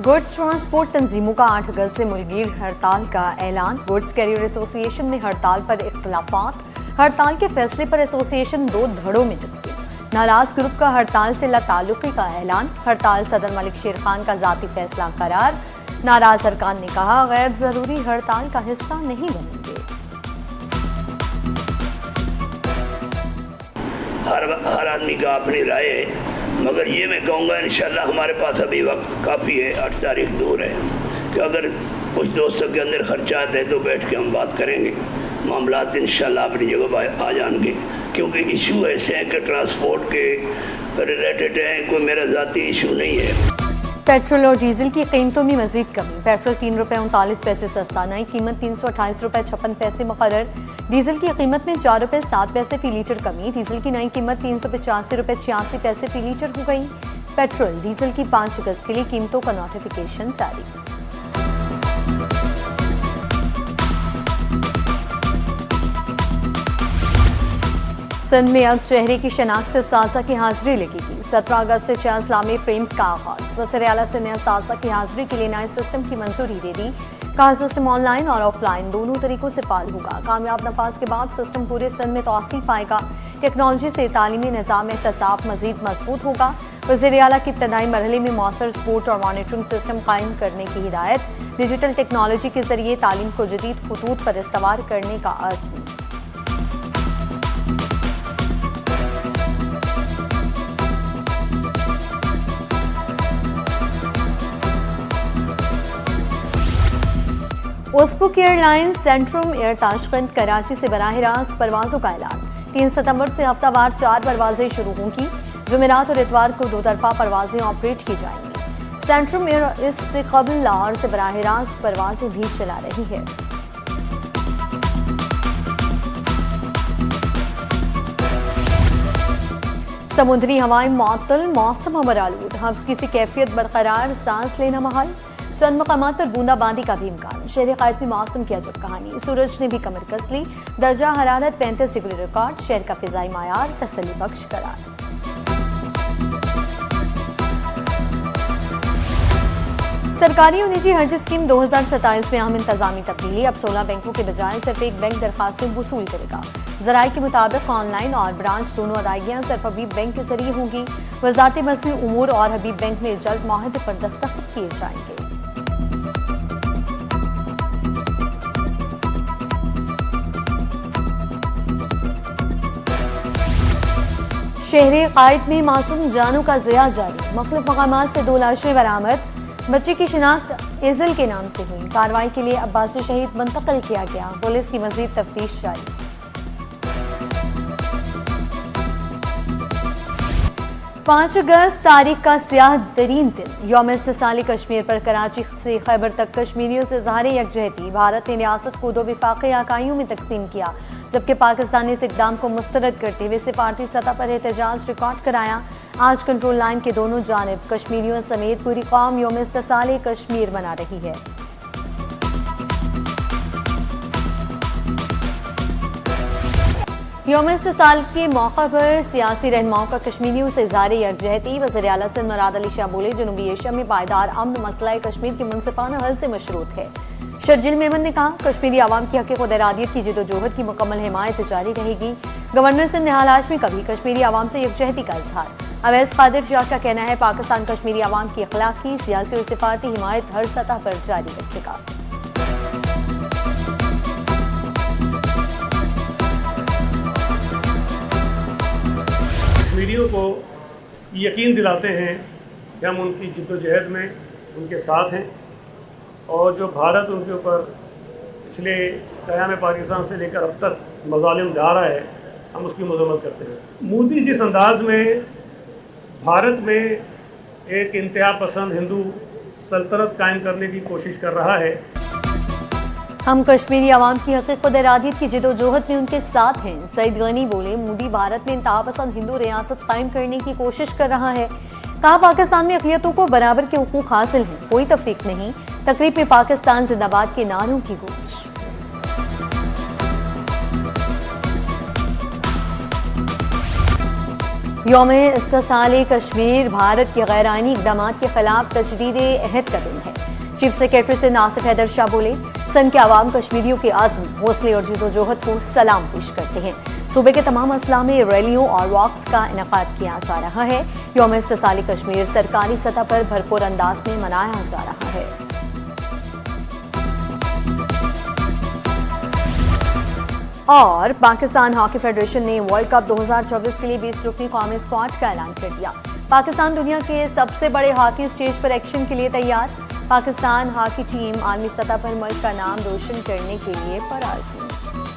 Goods transport तंजीमों का 8 अगस्त से मुलगीर हड़ताल का ऐलान। गुड्स कैरियर एसोसिएशन में हड़ताल पर इख्तलाफात। हड़ताल के फैसले पर एसोसिएशन 2 धड़ों में तकसीम। नाराज ग्रुप का हड़ताल से लाताल्लुकी का ऐलान। हड़ताल सदर मलिक शेर खान का जाती फैसला करार। नाराज अरकान ने कहा, गैर जरूरी हड़ताल का हिस्सा नहीं बनेंगे। हर आदमी का अपनी राय है, मगर ये मैं कहूँगा इंशाल्लाह हमारे पास अभी वक्त काफ़ी है, 8 तारीख दूर है कि अगर कुछ दोस्तों के अंदर खर्चात है तो बैठ के हम बात करेंगे, मामलात इंशाल्लाह अपनी जगह आ जाएंगे। क्योंकि इशू ऐसे हैं कि ट्रांसपोर्ट के रिलेटेड हैं, कोई मेरा ज़ाती इशू नहीं है। पेट्रोल और डीजल की कीमतों में मजीद कमी। पेट्रोल 3 रुपये 39 पैसे सस्ता, नई कीमत 328 रुपये 56 पैसे मुकर्रर। डीजल की कीमत में 4 रुपये 7 पैसे फी लीटर कमी। डीजल की नई कीमत 385 रुपये 86 पैसे फी लीटर हो गई। पेट्रोल डीजल की 5 अगस्त के लिए कीमतों का नोटिफिकेशन जारी। सिंध में अब चेहरे की शनाख्त से सासा की हाजिरी लगेगी। 17 अगस्त से 6 इस्लामी फ्रेम्स का आगाज। वज़ीर आला से नया सासा की हाजिरी के लिए नए सिस्टम की मंजूरी दे दी। कहा, सिस्टम ऑनलाइन और ऑफलाइन दोनों तरीकों से फाल होगा। कामयाब नफाज के बाद सिस्टम पूरे सिंध में तौसीफ पाएगा। टेक्नोलॉजी से तालीमी निज़ाम एहतसाब मजीद मजबूत होगा। वज़ीर आला की इब्तदाई मरहले में मौसर सपोर्ट और मॉनिटरिंग सिस्टम कायम करने की हिदायत। डिजिटल टेक्नोलॉजी के जरिए तालीम को जदीद खतूत पर इस्तवार करने का अज़्म। Uzbek airlines Centrum air Tashkent Karachi से बराह रास्त परवाजों का ऐलान। 3 सितंबर से हफ्तावार 4 परवाजें शुरू होंगी। जुमेरात और इतवार को 2 तरफा परवाजें ऑपरेट की जाएंगी। सेंट्रम एयर इससे कबल लाहौर से बराह रास्त परवाजें भी चला रही है। समुद्री हवाएं मअतल, मौसम हमरालूद, हब्स की कैफियत बरकरार, सांस लेना महल। चंद मकामात पर बूंदाबांदी का भी इम्कान। शहर कायद में मौसम की अजब कहानी। सूरज ने भी कमर कस ली। दर्जा हरारत 35 डिग्री रिकॉर्ड। शहर का फिजाई मायार तसल्ली बख्श करार। सरकारी और निजी हज स्कीम 2027 में अहम इंतजामी तब्दीली। अब 16 बैंकों के बजाय सिर्फ एक बैंक दरखास्तें वसूल करेगा। ज़राए के मुताबिक ऑनलाइन और ब्रांच दोनों अदायगियां सिर्फ हबीब बैंक के जरिए होंगी। वज़ारत मज़हबी उमूर और हबीब बैंक में जल्द मुआहदे पर दस्तखत किए जाएंगे। शहर कायद में मासूम जानों का ज़िया जारी। मुख्तलिफ मकामात से 2 लाशें बरामद। बच्चे की शिनाख्त एजल के नाम से हुई। कार्रवाई के लिए अब्बासी शहीद मुंतकिल किया गया। पुलिस की मजीद तफ्तीश जारी। 5 अगस्त तारीख का स्याह तरीन दिन। यौम इस्तिसाल कश्मीर पर कराची से खैबर तक कश्मीरियों से ज़ाहिर यकजहती। भारत ने रियासत को 2 विफाक़ी इकाइयों में तकसीम किया, जबकि पाकिस्तान ने इस इक़दाम को मुस्तरद करते हुए सिफारती सतह पर एहतजाज रिकॉर्ड कराया। आज कंट्रोल लाइन के दोनों जानिब कश्मीरियों समेत पूरी कौम यौम इस्तिसाल कश्मीर मना रही है। यौम इस्तिसाल के मौका पर सियासी रहनुमाओं का कश्मीरियों से ज़ाहिर यकजहती। वज़ीर आला सिंध मुराद अली शाह बोले, जनूबी एशिया में पायदार अमन मसला कश्मीर के मुनसिफाना हल से मशरूत है। शर्जिल मेमन ने कहा, कश्मीरी आवाम की हक़ खुद-इरादियत की जिद्दोजहद की मुकम्मल हिमायत जारी रहेगी। गवर्नर सिंध निहाल हाशमी का भी कश्मीरी आवाम से यकजहती का इजहार। अवैस कादिर शाह का कहना है, पाकिस्तान कश्मीरी आवाम की अखलाकी, सियासी और सिफारती हिमायत हर सतह पर जारी रखेगा। कश्मीरियों को यकीन दिलाते हैं कि हम उनकी जिद्दोजहद में उनके साथ हैं और जो भारत उनके ऊपर पिछले क़याम पाकिस्तान से लेकर अब तक मज़ालिम ढा रहा है, हम उसकी मज़म्मत करते हैं। मोदी जिस अंदाज में भारत में एक इंतहा पसंद हिंदू सल्तनत कायम करने की कोशिश कर रहा है, हम कश्मीरी आवाम की हक़ खुद-इरादियत की जिद्दोजहद में उनके साथ हैं। सईद गनी बोले, मोदी भारत में इंतहा पसंद हिंदू रियासत कायम करने की कोशिश कर रहा है। कहा, पाकिस्तान में अक़लियतों को बराबर के हुकूक हासिल हैं, कोई तफरीक नहीं। तकरीब में पाकिस्तान जिंदाबाद के नारों की गूंज। यौम इस्तिसाल कश्मीर भारत के गैर आईनी इकदाम के खिलाफ तजदीद अहद का दिन है। चीफ सेक्रेटरी से नासिफ हैदर शाह बोले, सन के आवाम कश्मीरियों के आज़म, हौसले और जदोजहद को सलाम पेश करते हैं। सूबे के तमाम अजला में रैलियों और वॉक्स का इनेकाद किया जा रहा है। यौम इस्तिसाल कश्मीर सरकारी सतह पर भरपूर अंदाज में मनाया जा रहा है। और पाकिस्तान हॉकी फेडरेशन ने वर्ल्ड कप 2024 के लिए 20 रुकनी कौमी स्क्वाड का ऐलान कर दिया। पाकिस्तान दुनिया के सबसे बड़े हॉकी स्टेज पर एक्शन के लिए तैयार। पाकिस्तान हॉकी टीम आलमी सतह पर मुल्क का नाम रोशन करने के लिए पराज़ी।